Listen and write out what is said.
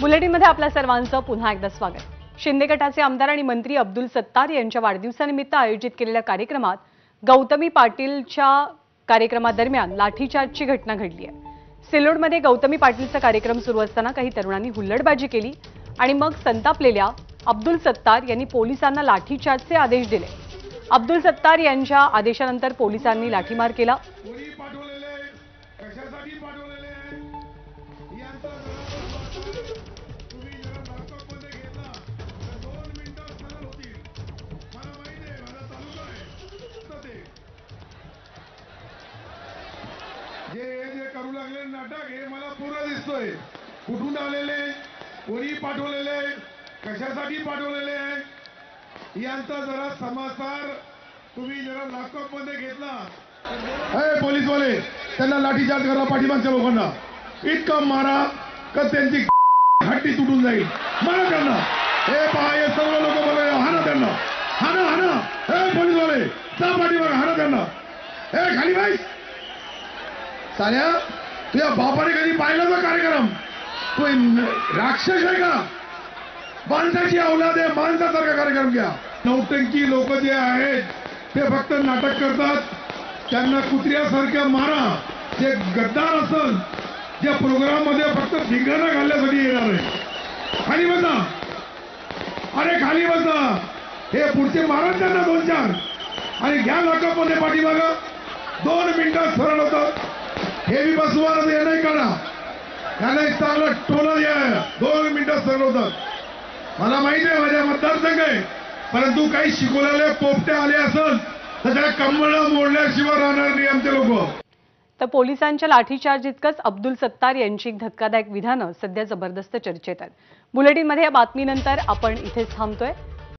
बुलेटिनमध्ये आपल्या सर्वांचं पुन्हा एकदा स्वागत। शिंदे गटाचे आमदार आणि मंत्री अब्दुल सत्तार यांच्या वाढदिवसानिमित्त आयोजित केलेल्या कार्यक्रमात गौतमी पाटीलच्या कार्यक्रमादरम्यान लाठीचार्जची घटना घडली आहे। सिल्लोडमध्ये गौतमी पाटीलचा कार्यक्रम सुरू असताना काही तरुणांनी हुल्लडबाजी केली आणि मग संतापलेल्या अब्दुल सत्तार यांनी पोलिसांना लाठीचार्जचे आदेश दिले। अब्दुल सत्तार यांच्या आदेशानंतर पोलिसांनी लाठीमार केला। जे करू लागले नाटक हे मला पूर्ण दिसतोय। कुठून आलेले, कोणी पाठवलेले, कशासाठी पाठवलेले आहे यांचा जरा समाचार तुम्ही जरा लॉकअप मध्ये घेतला। हे पोलीसवाले त्यांना लाठीचार्ज करा, पाठीमागच्या लोकांना इतकं मारा का त्यांची हड्डी तुटून जाईल। मारा त्यांना। हे पहा, हे सर्व लोक बोलले हाना त्यांना, हाना हाना। हे पोलीसवाले जा पाठीमाग, हाना त्यांना। हे खाली बाई साल्या, तुझ्या बापाने कधी पाहिला का कार्यक्रम? तू राक्षस आहे का? माणसाची औलाद आहे, माणसासारखा कार्यक्रम घ्या। नौटंकी लोक जे आहेत ते फक्त नाटक करतात, त्यांना कुत्र्यासारख्या मारा। जे गद्दार असेल, जे प्रोग्राम मध्ये फक्त धिंगाणा घालण्यासाठी येणार आहे, खाली बसा। अरे खाली बसा। हे पुढचे मारा त्यांना 2-4 आणि घ्या लॉकअप मध्ये पाठीमाग। 2 मिनिटात सरळ होतं। हे बी बसवार हे नाही करा, त्याला एक चांगलं टोला द्या। 2 मिनिटात सरळ होतात। मला माहिती आहे माझ्या मतदारसंघ आहे, परंतु काही शिकवलेले पोपटे आले असेल तर त्या कंबळ मोडल्याशिवाय राहणार नाही आमचे लोक। तर पोलिसांच्या लाठीचार्ज इतकंच अब्दुल सत्तार यांची धक्कादायक विधानं सध्या जबरदस्त चर्चेत आहेत। बुलेटिनमध्ये या बातमीनंतर आपण इथेच थांबतोय।